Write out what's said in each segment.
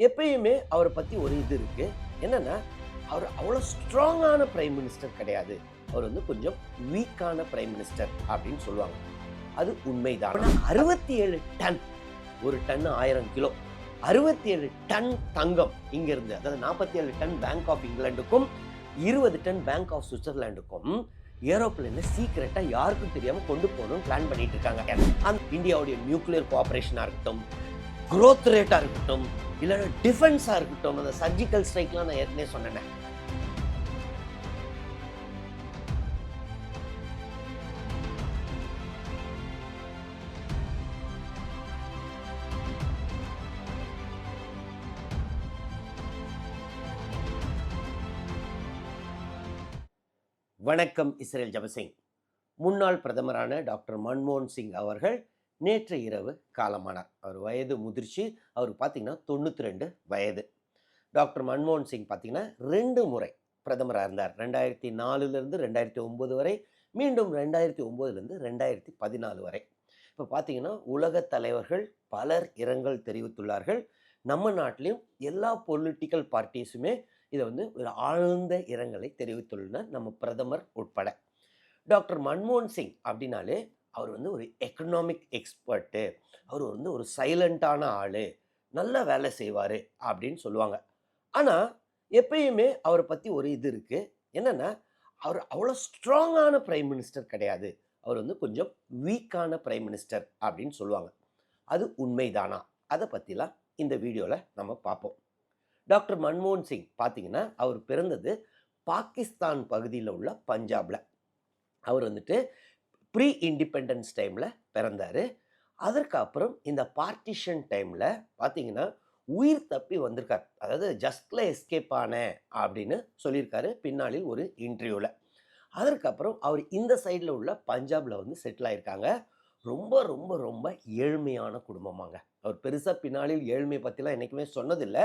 எப்பயுமே அவரை பத்தி ஒரு இது இருக்கு. என்னன்னா, அவர் அவ்வளோ ஸ்ட்ராங்கான பிரைம் மினிஸ்டர் கிடையாது. அவர் கொஞ்சம் வீக்கான பிரைம் மினிஸ்டர் அப்படின்னு சொல்லுவாங்க. அது உண்மைதான். ஆனா 67 டன், ஒரு டன் 1000 கிலோ. 67 டன் தங்கம் இங்கிருந்து, அதாவது 47 டன் பேங்க் ஆஃப் இங்கிலாந்துக்கும் 20 டன் பேங்க் ஆஃப் சுவிட்சர்லாந்துக்கும் ஏரோப்ளேன்ல சீக்கிரட்டா யாருக்கும் தெரியாம கொண்டு போகணும்னு பிளான் பண்ணிட்டு இருக்காங்க. அந்த இந்தியாவுடைய நியூக்ளியர் கோஆபரேஷனா இருக்கட்டும், growth ரேட்டா இருக்கட்டும், இல்லைன்னா டிஃபென்ஸா இருக்கட்டும், அந்த சர்ஜிக்கல் ஸ்ட்ரைக்லாம் நான் ஏற்கனவே சொன்னேன். வணக்கம். இஸ்ரேல் ஜபசிங். முன்னாள் பிரதமரான டாக்டர் மன்மோகன் சிங் அவர்கள் நேற்று இரவு காலமானார். அவர் வயது முதிர்ச்சி. அவர் பார்த்தீங்கன்னா 92 வயது. டாக்டர் மன்மோகன் சிங் பார்த்தீங்கன்னா 2 முறை பிரதமராக இருந்தார். 2004லிருந்து 2009 வரை, மீண்டும் 2009லிருந்து 2014 வரை. இப்போ பார்த்தீங்கன்னா உலக தலைவர்கள் பலர் இரங்கல் தெரிவித்துள்ளார்கள். நம்ம நாட்டிலையும் எல்லா பொலிட்டிக்கல் பார்ட்டிஸுமே இதை ஒரு ஆழ்ந்த இரங்கலை தெரிவித்துள்ளனர், நம்ம பிரதமர் உட்பட. டாக்டர் மன்மோகன் சிங் அப்படின்னாலே அவர் ஒரு எக்கனாமிக் எக்ஸ்பர்ட்டு, அவர் ஒரு சைலண்டான ஆள், நல்ல வேலை செய்வார் அப்படின்னு சொல்லுவாங்க. ஆனால் எப்பயுமே அவரை பற்றி ஒரு இது இருக்குது. என்னென்னா, அவர் அவ்வளோ ஸ்ட்ராங்கான பிரைம் மினிஸ்டர் கிடையாது. அவர் கொஞ்சம் வீக்கான பிரைம் மினிஸ்டர் அப்படின்னு சொல்லுவாங்க. அது உண்மைதானா? அதை பற்றிலாம் இந்த வீடியோவில் நம்ம பார்ப்போம். டாக்டர் மன்மோகன் சிங் பார்த்தீங்கன்னா, அவர் பிறந்தது பாகிஸ்தான் பகுதியில் உள்ள பஞ்சாபில். அவர் ப்ரீ இண்டிபெண்டன்ஸ் டைமில் பிறந்தார். அதற்கு அப்புறம் இந்த பார்ட்டிஷன் டைமில் பார்த்தீங்கன்னா உயிர் தப்பி வந்திருக்கார். அதாவது ஜஸ்ட்ல எஸ்கேப் ஆனேன் அப்படின்னு சொல்லியிருக்காரு பின்னாளில் ஒரு இன்டர்வியூவில். அதற்கப்புறம் அவர் இந்த சைடில் உள்ள பஞ்சாபில் செட்டில் ஆயிருக்காங்க. ரொம்ப ரொம்ப ரொம்ப ஏழ்மையான குடும்பமாங்க. அவர் பெருசாக பின்னாளில் ஏழ்மையை பற்றிலாம் என்றைக்குமே சொன்னதில்லை.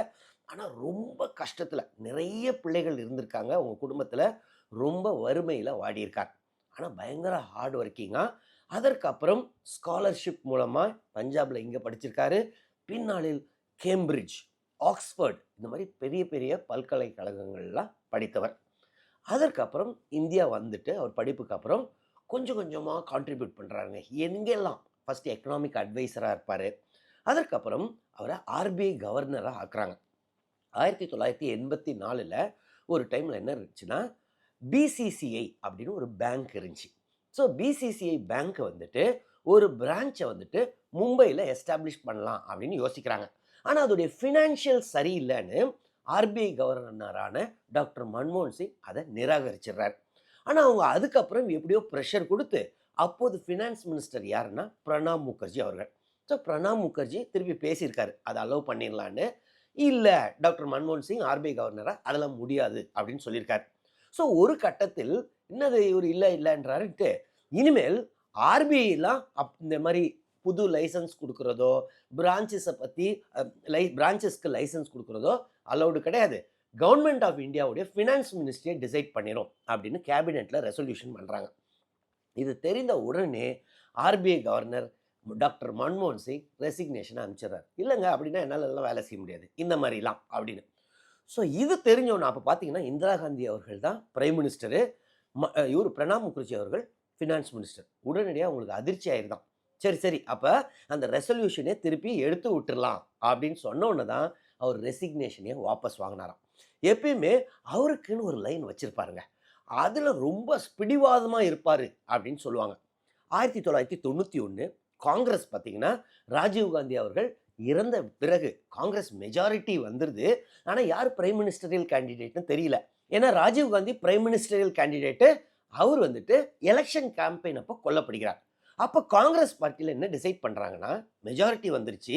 ஆனால் ரொம்ப கஷ்டத்தில் நிறைய பிள்ளைகள் இருந்திருக்காங்க அவங்க குடும்பத்தில். ரொம்ப வறுமையில் வாடியிருக்கார். ஆனால் பயங்கர ஹார்ட் ஒர்க்கிங்காக. அதற்கப்புறம் ஸ்காலர்ஷிப் மூலமாக பஞ்சாபில் இங்கே படிச்சிருக்காரு. பின்னாளில் கேம்பிரிட்ஜ், ஆக்ஸ்ஃபோர்ட், இந்த மாதிரி பெரிய பெரிய பல்கலைக்கழகங்கள்லாம் படித்தவர். அதற்கப்புறம் இந்தியா அவர் படிப்புக்கு அப்புறம் கொஞ்சம் கொஞ்சமாக கான்ட்ரிபியூட் பண்ணுறாருங்க. எங்கெல்லாம் ஃபஸ்ட்டு எக்கனாமிக் அட்வைசராக இருப்பார். அதற்கப்புறம் அவரை ஆர்பிஐ கவர்னராக ஆக்குறாங்க. 1984 ஒரு டைமில் என்ன இருந்துச்சுன்னா, பிசிசிஐ அப்படின்னு ஒரு பேங்க் இருந்துச்சு. ஸோ பிசிசிஐ பேங்க்கை ஒரு பிரான்ச்சை மும்பையில் எஸ்டாப்ளிஷ் பண்ணலாம் அப்படின்னு யோசிக்கிறாங்க. ஆனால் அதோடைய ஃபினான்ஷியல் சரியில்லைன்னு ஆர்பிஐ கவர்னரான டாக்டர் மன்மோகன் சிங் அதை நிராகரிச்சிடுறாரு. ஆனால் அவங்க அதுக்கப்புறம் எப்படியோ ப்ரெஷர் கொடுத்து அப்போது ஃபினான்ஸ் மினிஸ்டர் யாருன்னா பிரணாப் முகர்ஜி அவர்கள். ஸோ பிரணாப் முகர்ஜி திருப்பி பேசியிருக்காரு, அதை அலோவ் பண்ணிடலான்னு. இல்லை, டாக்டர் மன்மோகன் சிங் ஆர்பிஐ கவர்னராக அதெல்லாம் முடியாது அப்படின்னு சொல்லியிருக்காரு. ஸோ ஒரு கட்டத்தில் என்னது இவர் இல்லைன்றாருன்ட்டு இனிமேல் ஆர்பிஐலாம் இந்த மாதிரி புது லைசன்ஸ் கொடுக்குறதோ, பிரான்ச்சஸை பற்றி பிரான்ச்சஸ்க்கு லைசன்ஸ் கொடுக்குறதோ அலௌடு கிடையாது. கவர்மெண்ட் ஆஃப் இந்தியாவுடைய ஃபினான்ஸ் மினிஸ்ட்ரியை டிசைட் பண்ணிடும் அப்படின்னு கேபினெட்டில் ரெசல்யூஷன் பண்ணுறாங்க. இது தெரிந்த உடனே ஆர்பிஐ கவர்னர் டாக்டர் மன்மோகன் சிங் ரெசிக்னேஷனை அனுப்பிச்சிடுறாரு. இல்லைங்க, அப்படின்னா என்னால் எல்லாம் வேலை செய்ய முடியாது இந்த மாதிரிலாம் அப்படின்னு. ஸோ இது தெரிஞ்சவொன்னு அப்போ பார்த்தீங்கன்னா இந்திரா காந்தி அவர்கள் தான் பிரைம் மினிஸ்டரு, இவர் பிரணாப் முகர்ஜி அவர்கள் ஃபினான்ஸ் மினிஸ்டர். உடனடியாக அவங்களுக்கு அதிர்ச்சி ஆயிருந்தான். சரி அப்போ அந்த ரெசல்யூஷனே திருப்பி எடுத்து விட்டுடலாம் அப்படின்னு சொன்னோன்னு தான் அவர் ரெசிக்னேஷனையே வாபஸ் வாங்கினாராம். எப்பயுமே அவருக்குன்னு ஒரு லைன் வச்சுருப்பாருங்க, அதில் ரொம்ப பிடிவாதமாக இருப்பார் அப்படின்னு சொல்லுவாங்க. 1991 காங்கிரஸ் பார்த்தீங்கன்னா ராஜீவ்காந்தி அவர்கள் இறந்த பிறகு காங்கிரஸ் மெஜாரிட்டி வந்துடுது. ஆனால் யார் பிரைம் மினிஸ்டரியல் கேண்டிடேட்னு தெரியல. ஏன்னா ராஜீவ்காந்தி பிரைம் மினிஸ்டரியல் கேண்டிடேட்டு, அவர் எலெக்ஷன் கேம்பெயின் அப்போ கொல்லப்படுகிறார். அப்போ காங்கிரஸ் பார்ட்டியில் என்ன டிசைட் பண்ணுறாங்கன்னா, மெஜாரிட்டி வந்துருச்சு,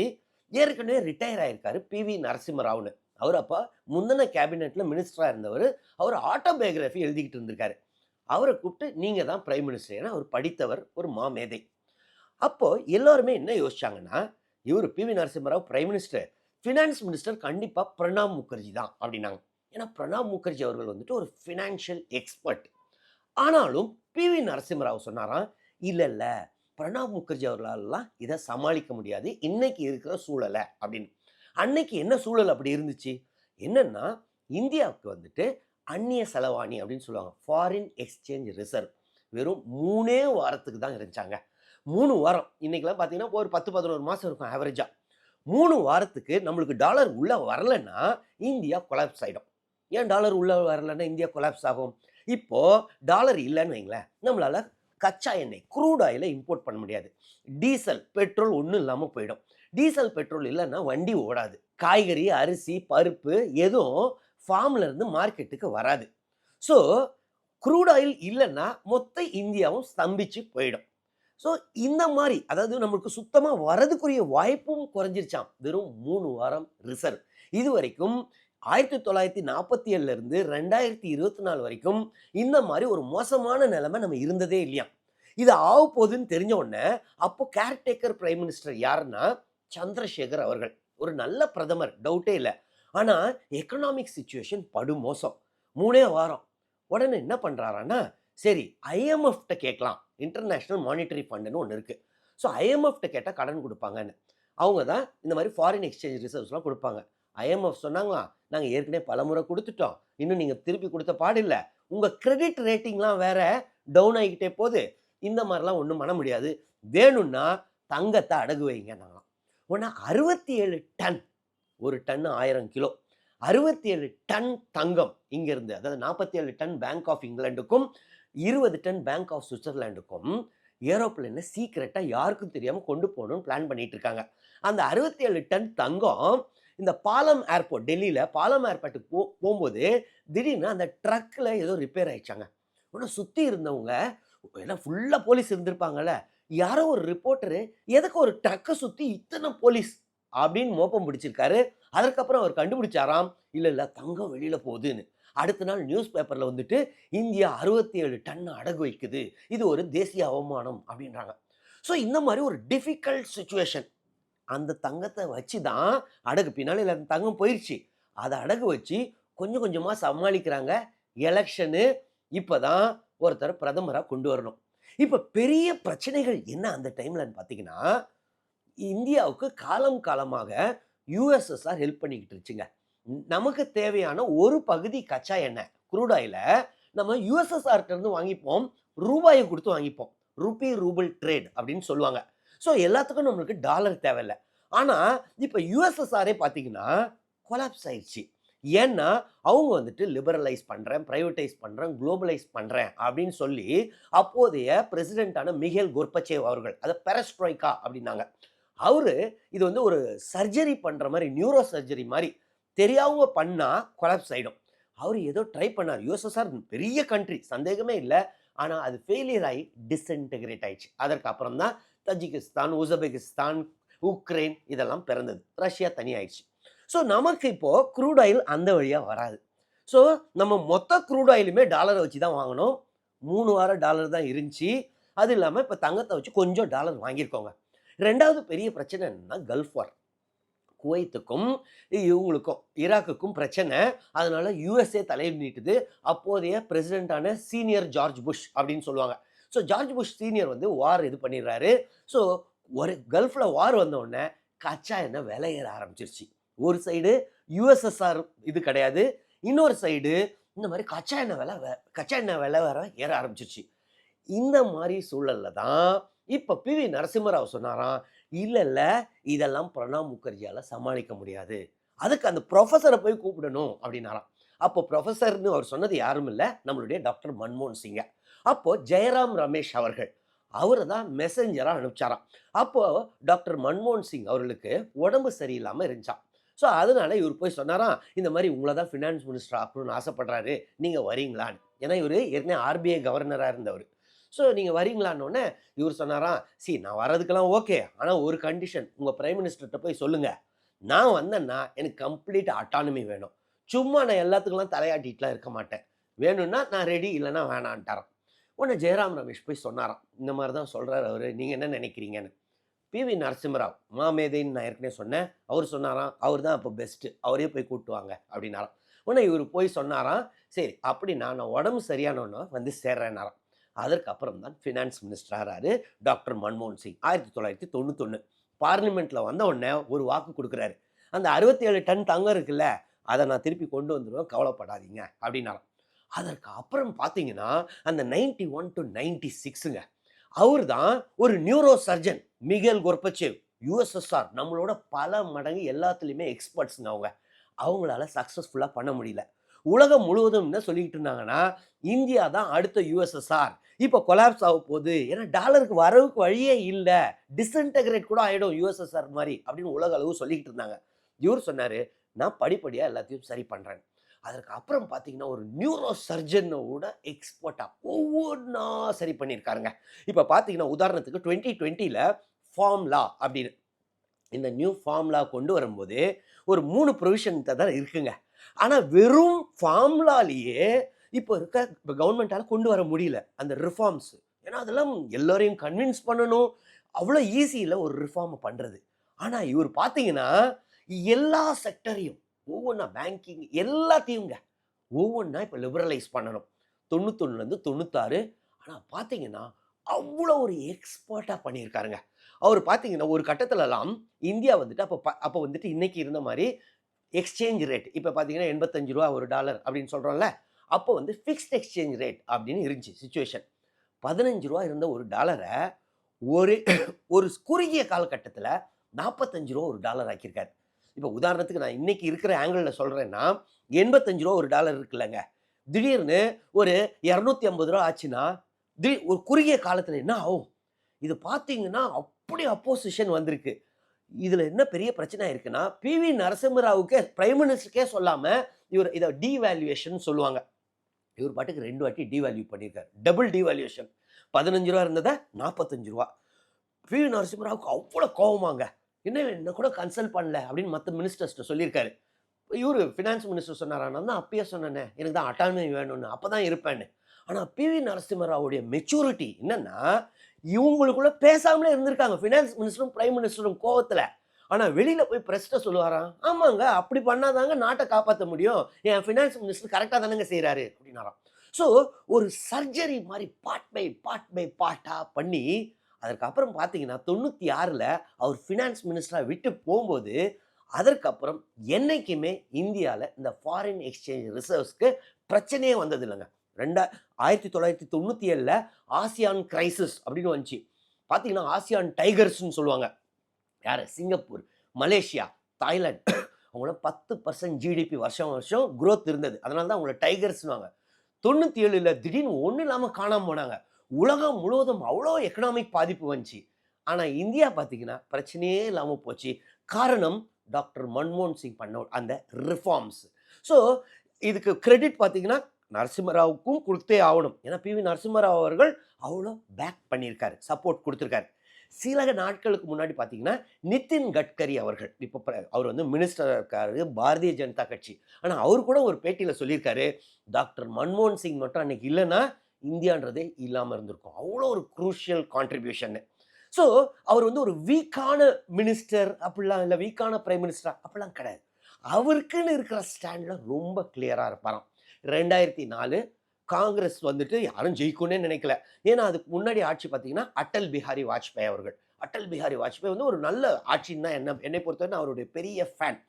ஏற்கனவே ரிட்டையர் ஆகிருக்காரு பிவி நரசிம்மராவ்னு, அவர் அப்போ முந்தின கேபினெட்டில் மினிஸ்டராக இருந்தவர். அவர் ஆட்டோபயோகிராஃபி எழுதிக்கிட்டு இருந்திருக்காரு. அவரை கூப்பிட்டு நீங்கள் தான் பிரைம் மினிஸ்டர், ஏன்னா அவர் படித்தவர், ஒரு மாமேதை. அப்போது எல்லோருமே என்ன யோசிச்சாங்கன்னா, இவர் PV Narasimha Rao prime minister, finance minister கண்டிப்பாக பிரணாப் முகர்ஜி தான் அப்படின்னாங்க. ஏன்னா பிரணாப் முகர்ஜி அவர்கள் ஒரு ஃபினான்ஷியல் எக்ஸ்பர்ட். ஆனாலும் பிவி நரசிம்மராவ் சொன்னாராம், இல்லை பிரணாப் முகர்ஜி அவர்களாலாம் இதை சமாளிக்க முடியாது இன்னைக்கு இருக்கிற சூழலை அப்படின்னு. அன்னைக்கு என்ன சூழல் அப்படி இருந்துச்சு? என்னன்னா, இந்தியாவுக்கு வந்துட்டு அந்நிய செலவாணி அப்படின்னு சொல்லுவாங்க. ஃபாரின் எக்ஸ்சேஞ்ச் ரிசர்வ் வெறும் 3 வாரத்துக்கு தான் இருந்துச்சாங்க. 3 வாரம். இன்னைக்கெல்லாம் பார்த்தீங்கன்னா, ஒரு 10, 11 மாசம் இருக்கும் ஆவரேஜா. 3 வாரத்துக்கு நம்மளுக்கு டாலர் உள்ள வரலன்னா, இந்தியா கொலாப்ஸ் ஆயிடும். ஏன் டாலர் உள்ள வரலன்னா இந்தியா கொலாப்ஸ் ஆகும்? இப்போ டாலர் இல்லன்னு வைங்களேன், நம்மளால கச்சா எண்ணெய், க்ரூட் ஆயில இம்போர்ட் பண்ண முடியாது. டீசல், பெட்ரோல் ஒண்ணும் இல்லாம போயிடும். டீசல், பெட்ரோல் இல்லன்னா வண்டி ஓடாது. காய்கறி, அரிசி, பருப்பு எதுவும் ஃபார்ம்ல இருந்து மார்க்கெட்டுக்கு வராது. ஸோ, க்ரூட் ஆயில் இல்லன்னா மொத்த இந்தியாவும் ஸ்தம்பிச்சு போயிடும். ஸோ, இந்த மாரி அதாவது நமக்கு சுத்தமா வரதுக்குரிய வாய்ப்பும் குறைஞ்சிருச்சாம். வெறும் 3 வாரம் ரிசர்வ். இதுவரைக்கும் 1947ல இருந்து 2024 வரைக்கும் இந்த மாரி ஒரு மோசமான நிலைமை நம்ம இருந்ததே இல்லையாம். இது ஆகப்போகுதுன்னு தெரிஞ்ச உடனே, அப்போ கேர்டேக்கர் பிரைம் மினிஸ்டர் யாருன்னா, சந்திரசேகர் அவர்கள். ஒரு நல்ல பிரதமர், டவுட்டே இல்ல. ஆனா, எக்கனாமிக் சிச்சுவேஷன் படுமோசம். 3 வாரம். உடனே என்ன பண்றாரான்னா, சரி ஐஎம்எஃப்ட்ட கேட்கலாம். இன்டர்நேஷனல் மானிட்டரி ஃபண்டுன்னு ஒண்ணு இருக்கு. ஸோ ஐஎம்எஃப்ட்ட கேட்டா கடன் குடுப்பாங்கன்னு. அவங்க தான் இந்த மாரி ஃபாரின் எக்ஸ்சேஞ்ச் ரிசர்வ்ஸ்லாம் குடுப்பாங்க. ஐஎம்எஃப் சொன்னாங்களாம், "நாங்க ஏற்கனவே பலமுறை குடுத்துட்டோம். இன்னும் நீங்க திருப்பி குடுத்த பாடில்ல. உங்க கிரெடிட் ரேட்டிங்லாம் வேற டவுன் ஆகிக்கிட்டே போது. இந்த மாரிலாம் ஒண்ணும் பண்ண முடியாது. வேணும்னா தங்கத்த அடகு வைங்கன்னாங்களாம்." உடனே 67 டன், ஒரு டன் 1000 கிலோ. 67 டன் தங்கம் இங்கிருந்து, அதாவது 47 டன் பேங்க் ஆஃப் இங்கிலாந்துக்கும், 20 டன் பேங்க் ஆஃப் சுவிட்சர்லாந்துக்கும் ஏரோப்ளேன்ல சீக்ரெட்டா யாருக்கும் தெரியாம கொண்டு போகணும்னு பிளான் பண்ணிட்டு இருக்காங்க. அந்த 67 டன் தங்கம் இந்த பாலம் ஏர்போர்ட், டெல்லியில பாலம் ஏர்போர்ட்டுக்கு போம்போது திடீர்னு அந்த ட்ரக்ல ஏதோ ரிப்பேர் ஆயிடுச்சாங்க. உடனே சுத்தி இருந்தவங்க, ஏன்னா ஃபுல்லா போலீஸ் இருந்திருப்பாங்கல்ல, யாரோ ஒரு ரிப்போர்ட்டரு எதுக்கு ஒரு ட்ரக்க சுத்தி இத்தனை போலீஸ் அப்படின்னு மோப்பம் பிடிச்சிருக்காரு. அதற்கப்புறம் அவர் கண்டுபிடிச்சாராம், இல்ல இல்ல தங்கம் வெளியில போகுதுன்னு. அடுத்த நாள் நியூஸ் பேப்பர்ல வந்துட்டு இந்தியா 67 டன் அடகு வைக்குது, இது ஒரு தேசிய அவமானம் அப்படின்றாங்க. ஸோ இந்த மாதிரி ஒரு டிஃபிகல்ட் சிச்சுவேஷன். அந்த தங்கத்தை வச்சு தான் அடகு, பின்னால அந்த தங்கம் போயிருச்சு, அதை அடகு வச்சு கொஞ்சம் கொஞ்சமா சமாளிக்கிறாங்க. எலெக்ஷனு இப்பதான் ஒருத்தர் பிரதமரா கொண்டு வரணும். இப்ப பெரிய பிரச்சனைகள் என்ன அந்த டைம்லன்னு பாத்தீங்கன்னா, இந்தியாவுக்கு காலம் காலமாக யுஎஸ்எஸ்ஆர் ஹெல்ப் பண்ணிக்கிட்டு இருந்துச்சுங்க. நமக்கு தேவையான ஒரு பகுதி கச்சா எண்ணெய், க்ரூட் ஆயில நம்ம யுஎஸ்எஸ்ஆர்ட்ட இருந்து வாங்கிப்போம். ரூபாயை கொடுத்து வாங்கிப்போம். ரூபி ரூபிள் ட்ரேட் அப்படின்னு சொல்லுவாங்க. ஸோ எல்லாத்துக்கும் நம்மளுக்கு டாலர் தேவையில்ல. ஆனா, இப்ப யுஎஸ்எஸ்ஆரே பார்த்தீங்கன்னா, கொலாப்ஸ் ஆயிடுச்சு. ஏன்னா, அவங்க வந்துட்டு லிபரலைஸ் பண்றேன், பிரைவேடைஸ் பண்றேன், குளோபலைஸ் பண்றேன் அப்படின்னு சொல்லி அப்போதைய பிரசிடென்ட்டான மிகேல் கோர்பச்சேவ் அவர்கள், அத பெரஸ்ட்ரோய்கா அப்படின்னாங்க. அவரு இது வந்து ஒரு சர்ஜரி பண்ற மாரி, நியூரோ சர்ஜரி மாரி தெரியாம பண்ணா கொலாப்ஸ் ஆயிடும். அவரு ஏதோ ட்ரை பண்ணாரு. யுஎஸ்எஸ்ஆர் பெரிய கண்ட்ரி, சந்தேகமே இல்ல. ஆனா அது ஃபெயிலியர் ஆயி டிஸ்இன்டகிரேட் ஆயிடுச்சு. அதற்கு அப்புறம் தான் தஜிகிஸ்தான், உஸ்பெகிஸ்தான், உக்ரைன் இதெல்லாம் பிறந்தது. ரஷ்யா தனியாயிடுச்சு. ஸோ நமக்கு இப்போ க்ரூட் ஆயில் அந்த வழியா வராது. ஸோ நம்ம மொத்த க்ரூட் ஆயிலுமே டாலர வச்சு தான் வாங்கணும். 3 வாரம் டாலர் தான் இருந்துச்சு. அது இல்லாம இப்ப தங்கத்த வச்சு கொஞ்சம் டாலர் வாங்கியிருக்கோங்க. 2வது பெரிய பிரச்சனை என்னன்னா கல்ஃப் வார். குவைத்துக்கும் இவங்களுக்கும் ஈராக்குக்கும் பிரச்சனை. அதனால யுஎஸ்ஏ தலையை நீட்டுது. அப்போதைய பிரசிடென்ட்டான சீனியர் ஜார்ஜ் புஷ் அப்படின்னு சொல்லுவாங்க. ஸோ ஜார்ஜ் புஷ் சீனியர் வந்து வார் இது பண்ணிடுறாரு. ஸோ ஒரு கல்ஃப்ல வார் வந்த உடனே கச்சா எண்ணெய் விலை ஏற ஆரம்பிச்சிருச்சு. ஒரு சைடு யுஎஸ்எஸ்ஆர் இது கிடையாது. இன்னொரு சைடு இந்த மாதிரி கச்சா எண்ணெய் விலை வேற ஏற ஆரம்பிச்சிருச்சு. இந்த மாதிரி சூழல்ல தான் இப்ப பிவி நரசிம்மராவ் சொன்னாராம், இல்ல இல்ல இதெல்லாம் பிரணாப் முகர்ஜியால சமாளிக்க முடியாது. அதுக்கு அந்த புரொஃபசரை போய் கூப்பிடணும் அப்படின்னாராம். அப்போ புரொஃபசர்ன்னு அவர் சொன்னது யாரும் இல்ல, நம்மளுடைய டாக்டர் மன்மோகன் சிங்க. அப்போ ஜெயராம் ரமேஷ் அவர்கள், அவரு தான் மெசஞ்சரா அனுப்பிச்சாராம். அப்போ டாக்டர் மன்மோகன் சிங் அவர்களுக்கு உடம்பு சரியில்லாம இருந்துச்சாம். ஸோ அதனால இவர் போய் சொன்னாராம், இந்த மாதிரி உங்களை தான் ஃபினான்ஸ் மினிஸ்டர் ஆக்கணும்னு ஆசைப்படுறாரு, நீங்க வரீங்களான்னு. ஏன்னா இவரு ஏற்கனவே ஆர்பிஐ கவர்னரா இருந்தவர். ஸோ நீங்க வரீங்களான்னோடனே இவர் சொன்னாராம், நான் வர்றதுக்கெல்லாம் ஓகே. ஆனா ஒரு கண்டிஷன், உங்க பிரைம் மினிஸ்டர்ட்ட போய் சொல்லுங்க. நான் வந்தேன்னா எனக்கு கம்ப்ளீட் அட்டானமி வேணும். சும்மா நான் எல்லாத்துக்கெல்லாம் தலையாட்டிட்டுலாம் இருக்க மாட்டேன். வேணும்னா நான் ரெடி, இல்லைன்னா வேணான்ட்டாராம். உடனே ஜெயராம் ரமேஷ் போய் சொன்னாராம், இந்த மாதிரி தான் சொல்றாரு அவரு, நீங்க என்ன நினைக்கிறீங்கன்னு. பிவி நரசிம்மராவ் மாமேதைன்னு நான் ஏற்கனவே சொன்னேன். அவர் சொன்னாராம், அவர் தான் அப்போ பெஸ்ட்டு, அவரே போய் கூப்பிட்டு வாங்க அப்படின்னாராம். உடனே இவர் போய் சொன்னாராம், சரி அப்படின்னா நான் உடம்பு சரியானோன்னா வந்து சேர்றேன்னாராம். அதற்கு அப்புறம் தான் ஃபினான்ஸ் மினிஸ்டர் ஆறாரு டாக்டர் மன்மோகன் சிங் 1991. பார்லிமெண்ட்ல வந்த உடனே ஒரு வாக்கு கொடுக்குறாரு. அந்த 67 டன் தங்கம் இருக்குல்ல, அதை நான் திருப்பி கொண்டு வந்துடுவேன், கவலைப்படாதீங்க அப்படின்னாராம். அதற்கு அப்புறம் பார்த்தீங்கன்னா, அந்த 91 to 96ங்க. அவர் தான் ஒரு நியூரோ சர்ஜன் மிகேல் கொர்பச்சேவ், யுஎஸ்எஸ்ஆர் நம்மளோட பல மடங்கு எல்லாத்துலேயுமே எக்ஸ்பர்ட்ஸுங்க அவங்க. அவங்களால சக்ஸஸ்ஃபுல்லாக பண்ண முடியல. உலகம் முழுவதும் என்ன சொல்லிக்கிட்டு இருந்தாங்கன்னா, இந்தியா தான் அடுத்த யுஎஸ்எஸ்ஆர். இப்போ கொலாப்ஸ் ஆக போகுது. ஏன்னா டாலருக்கு வரவுக்கு வழியே இல்லை, டிஸ்இன்டகிரேட் கூட ஆகிடும் யுஎஸ்எஸ்ஆர் மாதிரி அப்படின்னு உலக அளவு சொல்லிக்கிட்டு இருந்தாங்க. இவர் சொன்னார், நான் படிப்படியாக எல்லாத்தையும் சரி பண்ணுறேன். அதற்கு அப்புறம் பார்த்தீங்கன்னா, ஒரு நியூரோ சர்ஜனோட எக்ஸ்பர்ட்டாக ஒவ்வொன்றா சரி பண்ணியிருக்காருங்க. இப்போ பார்த்தீங்கன்னா, உதாரணத்துக்கு 2020ல் ஃபார்ம்லா அப்படின்னு இந்த நியூ ஃபார்ம்லா கொண்டு வரும்போது ஒரு 3 ப்ரொவிஷன் தான் இருக்குங்க. ஆனால் வெறும் ஃபார்ம்லாலேயே இப்போ கவர்மெண்ட்டால் கொண்டு வர முடியல அந்த ரிஃபார்ம்ஸ். ஏன்னா அதெல்லாம் எல்லோரையும் கன்வின்ஸ் பண்ணணும், அவ்வளோ ஈஸி இல்லை ஒரு ரிஃபார்மை பண்ணுறது. ஆனால் இவர் பார்த்தீங்கன்னா எல்லா செக்டரையும் ஒவ்வொன்றா, பேங்கிங் எல்லாத்தையுங்க ஒவ்வொன்றா இப்போ லிபரலைஸ் பண்ணணும். 91லேருந்து 96. ஆனால் பார்த்தீங்கன்னா அவ்வளோ ஒரு எக்ஸ்பர்ட்டாக பண்ணியிருக்காருங்க. அவர் பார்த்தீங்கன்னா ஒரு கட்டத்திலலாம் இந்தியா வந்துட்டு அப்போ வந்துட்டு இன்னைக்கு இருந்த மாதிரி எக்ஸ்சேஞ்ச் ரேட் இப்போ பார்த்தீங்கன்னா ரூ. 85 ஒரு டாலர் அப்படின்னு சொல்கிறோம்ல, அப்போ வந்து ஃபிக்ஸ்ட் எக்ஸ்சேஞ்ச் ரேட் அப்படின்னு இருந்துச்சு சுச்சுவேஷன். ரூ. 15 இருந்த ஒரு டாலரை ஒரு ஒரு குறுகிய காலகட்டத்தில் ரூ. 45 ஒரு டாலர் ஆக்கியிருக்காரு. இப்போ உதாரணத்துக்கு நான் இன்னைக்கு இருக்கிற ஆங்கிளில் சொல்கிறேன்னா, ரூ. 85 ஒரு டாலர் இருக்குல்லங்க, திடீர்னு ஒரு ரூ. 250 ஆச்சுன்னா ஒரு குறுகிய காலத்தில் என்ன ஆகும்? இது பார்த்தீங்கன்னா அப்படி அப்போசிஷன் வந்திருக்கு. இதில் என்ன பெரிய பிரச்சனை இருக்குன்னா, பிவி நரசிம்மராவுக்கே பிரைம் மினிஸ்டருக்கே சொல்லாமல் இவர் இதை டீவேல்யூவேஷன் சொல்லுவாங்க. இவர் பாட்டுக்கு 2 வாட்டி டீவேல்யூ பண்ணியிருக்காரு. டபுள் டீவேல்யூவேஷன். ரூ. 15 இருந்ததை ரூ. 45. பிவி நரசிம்மராவுக்கு அவ்வளோ கோபமாங்க. என்ன கூட கன்சல்ட் பண்ணல அப்படின்னு மற்ற மினிஸ்டர்ஸ்ட்ட சொல்லியிருக்காரு. இவர் ஃபினான்ஸ் மினிஸ்டர் சொன்னாரா, நான் தான் அப்பயே சொன்னேனே எனக்கு தான் அட்டானமி வேணும்னு, அப்போ தான் இருப்பேன்னு. ஆனால் பிவி நரசிம்மராவுடைய மெச்சூரிட்டி என்னன்னா, இவங்களுக்குள்ள பேசாமலே இருந்திருக்காங்க ஃபினான்ஸ் மினிஸ்டரும் பிரைம் மினிஸ்டரும் கோவத்தில். ஆனால் வெளியில் போய் பிரஸ்ட்டை சொல்லுவாராம், ஆமாங்க அப்படி பண்ணாதாங்க நாட்டை காப்பாற்ற முடியும், என் ஃபினான்ஸ் மினிஸ்டர் கரெக்டாக தானேங்க செய்கிறாரு அப்படின்னாராம். ஸோ ஒரு சர்ஜரி மாதிரி பார்ட் பை பார்ட்டாக பண்ணி அதற்கப்புறம் பார்த்தீங்கன்னா 96ல் அவர் ஃபினான்ஸ் மினிஸ்டராக விட்டு போகும்போது அதற்கப்புறம் என்றைக்குமே இந்தியாவில் இந்த ஃபாரின் எக்ஸ்சேஞ்ச் ரிசர்வ்ஸ்க்கு பிரச்சனையே வந்தது இல்லைங்க. 1997ல் ஆசியான் கிரைசிஸ் அப்படின்னு வந்துச்சு. பார்த்தீங்கன்னா ஆசியான் டைகர்ஸ்ன்னு சொல்லுவாங்க. யார்? Singapore, Malaysia, Thailand. அவங்கள 10% ஜிடிபி வருஷம் குரோத் இருந்தது. அதனால தான் அவங்கள டைகர்ஸ்னுவாங்க. 97ல் திடீர்னு ஒன்றும் இல்லாமல் காணாமல் போனாங்க. உலகம் முழுவதும் அவ்வளோ எக்கனாமிக் பாதிப்பு வந்துச்சு. ஆனால் இந்தியா பார்த்தீங்கன்னா பிரச்சனையே இல்லாமல் போச்சு. காரணம் டாக்டர் மன்மோகன் சிங் பண்ண அந்த ரிஃபார்ம்ஸ். ஸோ இதுக்கு கிரெடிட் பார்த்தீங்கன்னா நரசிம்மராவுக்கும் கொடுத்தே ஆகணும். ஏன்னா பிவி நரசிம்மராவ் அவர்கள் அவ்வளோ பேக் பண்ணியிருக்காரு, சப்போர்ட் கொடுத்துருக்காரு. சில நாட்களுக்கு முன்னாடி பார்த்தீங்கன்னா நிதின் கட்கரி அவர்கள், இப்போ அவர் வந்து மினிஸ்டராக இருக்காரு பாரதிய ஜனதா கட்சி. ஆனால் அவர் கூட ஒரு பேட்டியில் சொல்லியிருக்காரு, டாக்டர் மன்மோகன் சிங் மட்டும் அன்னைக்கு இல்லைன்னா இந்தியான்றதே இல்லாமல் இருந்திருக்கும், அவ்வளோ ஒரு குரூஷியல் கான்ட்ரிபியூஷன். ஸோ அவர் வந்து ஒரு வீக்கான மினிஸ்டர் அப்படிலாம் இல்லை, வீக்கான பிரைம் மினிஸ்டர் அப்படிலாம் கிடையாது. அவருக்குன்னு இருக்கிற ஸ்டாண்டில் ரொம்ப கிளியராக இருப்பாராம். 2004 காங்கிரஸ் வந்துட்டு யாரும் ஜெயிக்கும்னே நினைக்கல. ஏன்னா அதுக்கு முன்னாடி ஆட்சி பார்த்தீங்கன்னா அடல் பிஹாரி வாஜ்பாய் அவர்கள். அடல் பிஹாரி வாஜ்பாய் வந்து ஒரு நல்ல ஆட்சின்னு தான் என்னை பொறுத்தவரை அவருடைய பெரிய ஃபேன்.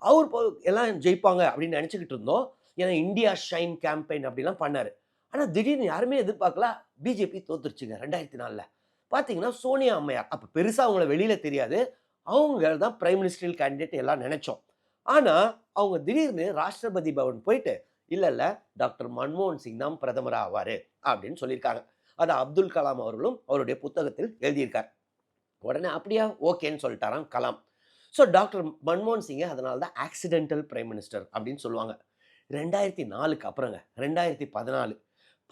அவர் எல்லாம் ஜெயிப்பாங்க அப்படின்னு நினச்சிக்கிட்டு இருந்தோம். ஏன்னா இந்தியா ஷைன் கேம்பெயின் அப்படிலாம் பண்ணார். ஆனால் திடீர்னு யாருமே எதிர்பார்க்கல, பிஜேபி தோத்துருச்சுங்க 2004. பார்த்தீங்கன்னா சோனியா அம்மையார், அப்போ பெருசாக அவங்கள வெளியில் தெரியாது, அவங்க தான் பிரைம் மினிஸ்டரியல் கேண்டிடேட் எல்லாம் நினச்சோம். ஆனால் அவங்க திடீர்னு ராஷ்டிரபதி பவன் போயிட்டு இல்லை டாக்டர் மன்மோகன் சிங் தான் பிரதமராக ஆவார் அப்படின்னு சொல்லியிருக்காங்க. அதை அப்துல் கலாம் அவர்களும் அவருடைய புத்தகத்தில் எழுதியிருக்கார். உடனே அப்படியா ஓகேன்னு சொல்லிட்டாராம் கலாம். ஸோ டாக்டர் மன்மோகன் சிங்கை அதனால தான் ஆக்சிடென்டல் பிரைம் மினிஸ்டர் அப்படின்னு சொல்லுவாங்க. 2004க்கு அப்புறங்க 2014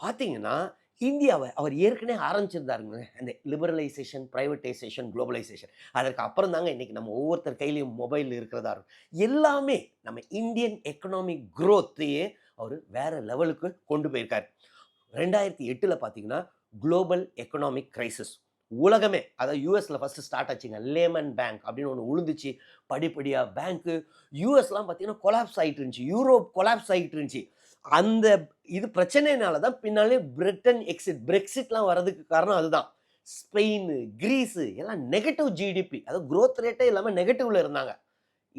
பார்த்தீங்கன்னா இந்தியாவை அவர் ஏற்கனவே ஆரம்பிச்சிருந்தாருங்க, அந்த லிபரலைசேஷன், ப்ரைவேட்டைசேஷன், குளோபலைசேஷன். அதற்கு அப்புறம் தாங்க இன்றைக்கி நம்ம ஒவ்வொருத்தர் கையிலையும் மொபைல் இருக்கிறதா இருக்கும். எல்லாமே நம்ம இந்தியன் எக்கனாமிக் க்ரோத்தையே அவர் வேறு லெவலுக்கு கொண்டு போயிருக்கார். 2008ல் பார்த்தீங்கன்னா குளோபல் எக்கனாமிக் கிரைசிஸ், உலகமே, அதாவது யூஎஸில் ஃபஸ்ட்டு ஸ்டார்ட் ஆச்சுங்க. லேமன் பேங்க் அப்படின்னு ஒன்று உழுந்துச்சு. படிப்படியாக பேங்க்கு யூஎஸ்லாம் பார்த்தீங்கன்னா கொலாப்ஸ் ஆகிட்டு இருந்துச்சு, யூரோப் கொலாப்ஸ் ஆகிட்டு இருந்துச்சு. அந்த இது பிரச்சனைனால தான் பின்னாலே பிரிட்டன் பிரெக்சிட்லாம் வர்றதுக்கு காரணம் அதுதான். ஸ்பெயின், கிரீஸு எல்லாம் நெகட்டிவ் ஜிடிபி, அதாவது குரோத் ரேட்டே இல்லாமல் நெகட்டிவ்ல இருந்தாங்க.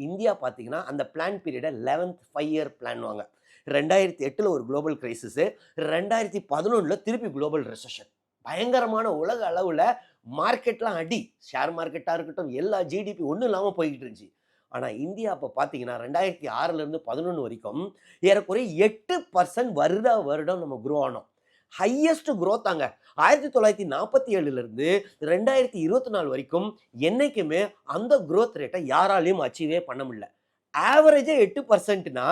இந்தியா பார்த்தீங்கன்னா அந்த பிளான் பீரியடை 11th 5-year பிளான் வாங்க. 2008 ஒரு குளோபல் கிரைசிஸ், 2011 திருப்பி குளோபல் ரெசெஷன். பயங்கரமான உலக அளவுல மார்க்கெட்லாம் அடி. ஷேர் மார்க்கெட்டா இருக்கட்டும், எல்லா ஜிடிபி ஒண்ணும் இல்லாம போய்கிட்டு இருந்துச்சு. ஆனா இந்தியா அப்ப பார்த்தீங்கன்னா 2006ல இருந்து 11 வரைக்கும் ஏறக்குறைய 8% வருடா வருடம் நம்ம குரோ ஆனோம். ஹையஸ்ட் குரோத்தாங்க. 1947ல இருந்து 2024 வரைக்கும் என்னைக்குமே அந்த குரோத் ரேட்டை யாராலையும் அச்சீவே பண்ண முடியல. ஆவரேஜே 8%னா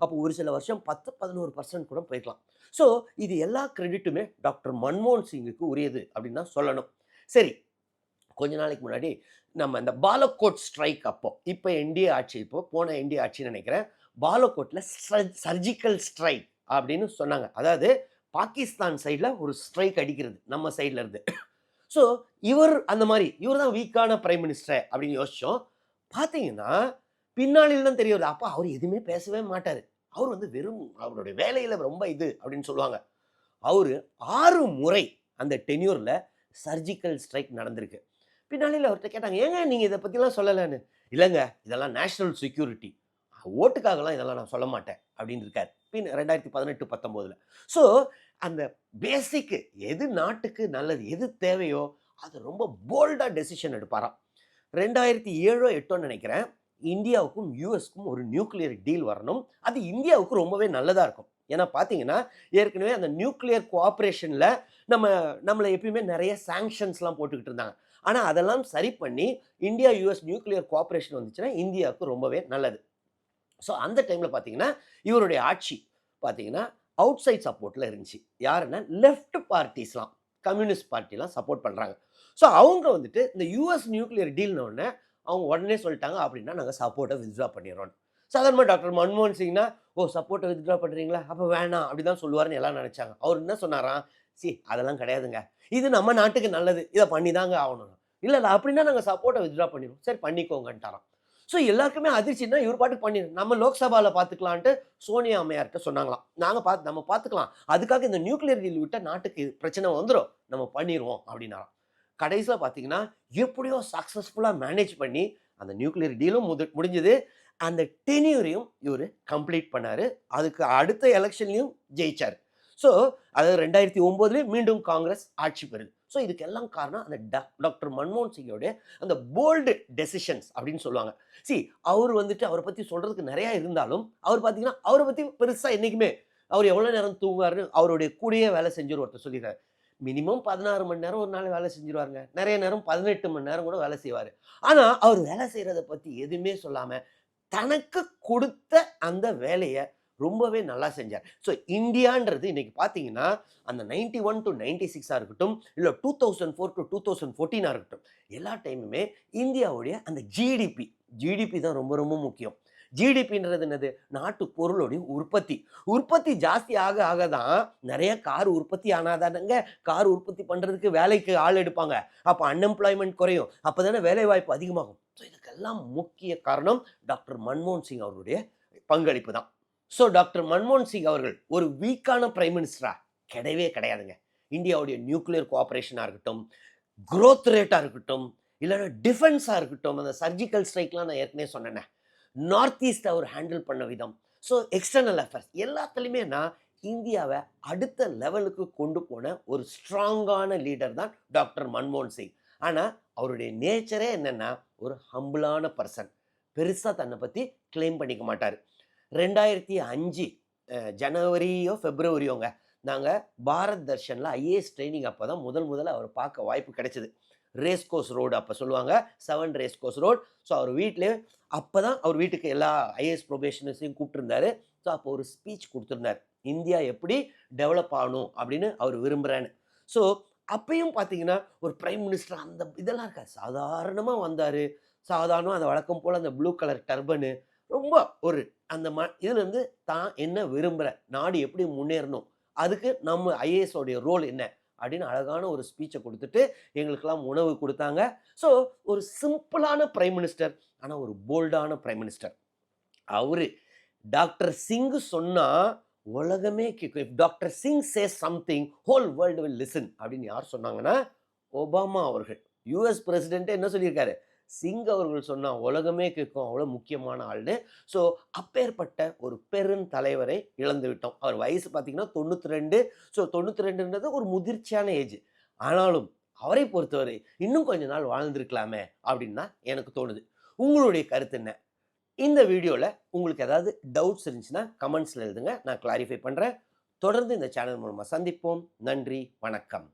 அப்போ ஒரு சில வருஷம் 10, 11% கூட போய்க்கலாம். ஸோ இது எல்லா கிரெடிட்டுமே டாக்டர் மன்மோகன் சிங்குக்கு உரியது அப்படின்னு தான் சொல்லணும். சரி, கொஞ்ச நாளைக்கு முன்னாடி நம்ம இந்த பாலக்கோட் ஸ்ட்ரைக் அப்போ, இப்போ என்டிஏ ஆட்சி, இப்போ போன என்டிஏ ஆட்சின்னு நினைக்கிறேன், பாலக்கோட்டில் சர்ஜிக்கல் ஸ்ட்ரைக் அப்படின்னு சொன்னாங்க. அதாவது பாகிஸ்தான் சைடில் ஒரு ஸ்ட்ரைக் அடிக்கிறது நம்ம சைடில் இருந்து. ஸோ இவர் அந்த மாதிரி இவர் தான் வீக்கான பிரைம் மினிஸ்டர் அப்படின்னு யோசிச்சோம். பார்த்தீங்கன்னா பின்னாளில் தான் தெரிய வருது, அப்போ அவர் எதுவுமே பேசவே மாட்டார். அவர் வந்து வெறும் அவருடைய வேலையில் ரொம்ப இது அப்படின்னு சொல்லுவாங்க. அவரு 6 முறை அந்த டென்யூரில் சர்ஜிக்கல் ஸ்ட்ரைக் நடந்திருக்கு. பின்னாளில் அவர்கிட்ட கேட்டாங்க, ஏங்க நீங்கள் இதை பற்றிலாம் சொல்லலைன்னு. இல்லைங்க, இதெல்லாம் நேஷனல் செக்யூரிட்டி, ஓட்டுக்காகலாம் இதெல்லாம் நான் சொல்ல மாட்டேன் அப்படின்னு இருக்கார். 2018, 19. ஸோ அந்த பேசிக் எது நாட்டுக்கு நல்லது, எது தேவையோ அது ரொம்ப போல்டாக டெசிஷன் எடுப்பாராம். 2007 8 நினைக்கிறேன், இந்தியாவுக்கும் யூஎஸ்க்கும் ஒரு நியூக்ளியர் டீல் வரணும். அது இந்தியாவுக்கு ரொம்பவே நல்லதாக இருக்கும். ஏன்னா பார்த்தீங்கன்னா ஏற்கனவே அந்த நியூக்ளியர் கோஆப்ரேஷனில் நம்மளை எப்பயுமே நிறைய சாங்ஷன்ஸ்லாம் போட்டுக்கிட்டு இருந்தாங்க. ஆனால் அதெல்லாம் சரி பண்ணி இந்தியா யூஎஸ் நியூக்ளியர் கோஆப்ரேஷன் வந்துச்சுன்னா இந்தியாவுக்கு ரொம்பவே நல்லது. ஸோ அந்த டைமில் பார்த்தீங்கன்னா இவருடைய ஆட்சி பார்த்தீங்கன்னா அவுட் சைட் சப்போர்ட்டில் இருந்துச்சு. யாருன்னா லெஃப்ட் பார்ட்டிஸ்லாம், கம்யூனிஸ்ட் பார்ட்டிலாம் சப்போர்ட் பண்ணுறாங்க. ஸோ அவங்க வந்துட்டு இந்த யூஎஸ் நியூக்ளியர் டீல்னு அவங்க உடனே சொல்லிட்டாங்க, அப்படின்னா நாங்கள் சப்போர்ட்டை வித்ட்ரா பண்ணிடுறோம். சாதாரணமாக டாக்டர் மன்மோகன் சிங்னா, ஓ சப்போர்ட்டை வித்ட்ரா பண்ணுறீங்களா, அப்போ வேணாம் அப்படி தான் சொல்லுவார்னு எல்லாம் நினச்சாங்க. அவர் என்ன சொன்னாராம், அதெல்லாம் கிடையாதுங்க, இது நம்ம நாட்டுக்கு நல்லது, இதை பண்ணி தாங்க ஆகணும். இல்லை அப்படின்னா நாங்கள் சப்போர்ட்டை வித்ட்ரா பண்ணிடுவோம். சரி பண்ணிக்கோங்கன்ட்டாராம். ஸோ எல்லாருக்குமே அதிர்ச்சின்னா இவர் பாட்டுக்கு பண்ணிடு, நம்ம லோக்சபாவில் பார்த்துக்கலான்ட்டு சோனியா அம்மையார்கிட்ட சொன்னாங்களாம். நம்ம பார்த்துக்கலாம், அதுக்காக இந்த நியூக்ளியர் டீல் விட்டால் நாட்டுக்கு பிரச்சனை வந்துடும், நம்ம பண்ணிடுவோம் அப்படின்னாராம். கடைசியில் பார்த்தீங்கன்னா எப்படியோ சக்ஸஸ்ஃபுல்லாக மேனேஜ் பண்ணி அந்த நியூக்ளியர் டீலும் முடிஞ்சது. அந்த டென்யூரையும் இவர் கம்ப்ளீட் பண்ணார். அதுக்கு அடுத்த எலெக்ஷன்லையும் ஜெயிச்சார். ஸோ அதாவது 2009 மீண்டும் காங்கிரஸ் ஆட்சி பெறுது. ஸோ இதுக்கெல்லாம் காரணம் அந்த டாக்டர் மன்மோகன் சிங்கோடைய அந்த போல்டு டெசிஷன்ஸ் அப்படின்னு சொல்லுவாங்க. அவர் வந்துட்டு அவரை பற்றி சொல்கிறதுக்கு நிறையா இருந்தாலும் அவர் பார்த்தீங்கன்னா அவரை பற்றி பெருசாக என்றைக்குமே அவர் எவ்வளோ நேரம் தூங்குவார்னு அவருடைய கூடயே வேலை செஞ்சு ஒருத்தர் சொல்லிடுறாரு. மினிமம் 16 மணி நேரம் ஒரு நாள் வேலை செஞ்சுருவாருங்க. நிறைய நேரம் 18 மணி நேரம் கூட வேலை செய்வார். ஆனால் அவர் வேலை செய்கிறத பற்றி எதுவுமே சொல்லாமல் தனக்கு கொடுத்த அந்த வேலையை ரொம்பவே நல்லா செஞ்சார். ஸோ இந்தியான்றது இன்னைக்கு பார்த்தீங்கன்னா அந்த 91 to 96 இருக்கட்டும், இல்லை 2004 to 2014 இருக்கட்டும், எல்லா டைமுமே இந்தியாவுடைய அந்த ஜிடிபி தான் ரொம்ப ரொம்ப முக்கியம். ஜிடிபின்றது என்னது, நாட்டு பொருளுடைய உற்பத்தி ஜாஸ்தி ஆக ஆக தான் நிறைய கார் உற்பத்தி ஆனாதானங்க கார் உற்பத்தி பண்ணுறதுக்கு வேலைக்கு ஆள் எடுப்பாங்க. அப்போ அன்எம்ப்ளாய்மெண்ட் குறையும், அப்போ தானே வேலை வாய்ப்பு அதிகமாகும். ஸோ இதுக்கெல்லாம் முக்கிய காரணம் டாக்டர் மன்மோகன் சிங் அவருடைய பங்களிப்பு தான். ஸோ டாக்டர் மன்மோகன் சிங் அவர்கள் ஒரு வீக்கான பிரைம் மினிஸ்டரா கிடையவே கிடையாதுங்க. இந்தியாவுடைய நியூக்ளியர் கோஆப்ரேஷனாக இருக்கட்டும், குரோத் ரேட்டாக இருக்கட்டும், இல்லைன்னா டிஃபென்ஸாக இருக்கட்டும், அந்த சர்ஜிக்கல் ஸ்ட்ரைக்லாம் நான் ஏற்கனவே சொன்னேன், நார்த் ஈஸ்ட் அவர் ஹேண்டில் பண்ண விதம், ஸோ எக்ஸ்டர்னல் அஃபேர்ஸ் எல்லாத்துலேயுமே நான் இந்தியாவை அடுத்த லெவலுக்கு கொண்டு போன ஒரு ஸ்ட்ராங்கான லீடர் தான் டாக்டர் மன்மோகன் சிங். ஆனால் அவருடைய நேச்சரே என்னென்னா ஒரு ஹம்பிளான பர்சன், பெருசாக தன்னை பற்றி கிளைம் பண்ணிக்க மாட்டார். 2005 ஜனவரியோ ஃபெப்ரவரியோங்க நாங்கள் பாரத் தர்ஷனில் ஐஏஎஸ் ட்ரைனிங் அப்போ தான் முதல்ல அவர் பார்க்க வாய்ப்பு கிடைச்சிது. ரேஸ்கோஸ் ரோடு அப்போ சொல்லுவாங்க, 7 ரேஸ்கோஸ் ரோடு. ஸோ அவர் வீட்டிலே அப்போ தான் அவர் வீட்டுக்கு எல்லா ஐஏஎஸ் ப்ரொபேஷனர்ஸையும் கூப்பிட்டுருந்தாரு. ஸோ அப்போ ஒரு ஸ்பீச் கொடுத்துருந்தார், இந்தியா எப்படி டெவலப் ஆகணும் அப்படின்னு அவர் விரும்புகிறேன்னு. ஸோ அப்பையும் பார்த்தீங்கன்னா ஒரு பிரைம் மினிஸ்டர் அந்த இதெல்லாம் இருக்காது, சாதாரணமாக வந்தார். சாதாரணமாக அந்த வழக்கம் போல் அந்த ப்ளூ கலர் டர்பனு, ரொம்ப ஒரு அந்த இதுலேருந்து தான் என்ன விரும்புகிற, நாடு எப்படி முன்னேறணும், அதுக்கு நம்ம ஐஏஎஸோடைய ரோல் என்ன அப்படின்னு அழகான ஒரு ஸ்பீச்சை கொடுத்துட்டு எங்களுக்கெல்லாம் உணவு கொடுத்தாங்க. ஸோ ஒரு சிம்பிளான பிரைம் மினிஸ்டர், ஆனால் ஒரு போல்டான பிரைம் மினிஸ்டர். அவரு டாக்டர் சிங் சொன்னால் உலகமே கேட்கும். If doctor Singh chase something whole world will listen அப்படின்னு யார் சொன்னாங்கன்னா ஒபாமா அவர்கள். யூஎஸ் பிரசிடென்ட்டே என்ன சொல்லியிருக்காரு, சிங் அவர்கள் சொன்னா உலகமே கேட்கும். அவ்வளோ முக்கியமான ஆள்னு. ஸோ அப்பேற்பட்ட ஒரு பெருந்தலைவரை இழந்து விட்டோம். அவர் வயசு பார்த்தீங்கன்னா 92. ஸோ 92ன்றது ஒரு முதிர்ச்சியான ஏஜ். ஆனாலும் அவரை பொறுத்தவரை இன்னும் கொஞ்ச நாள் வாழ்ந்திருக்கலாமே அப்படின்னு தான் எனக்கு தோணுது. உங்களுடைய கருத்து என்ன? இந்த வீடியோல உங்களுக்கு ஏதாவது டவுட்ஸ் இருந்துச்சுன்னா கமெண்ட்ஸ்ல எழுதுங்க. நான் கிளாரிஃபை பண்றேன். தொடர்ந்து இந்த சேனல் மூலமா சந்திப்போம். நன்றி, வணக்கம்.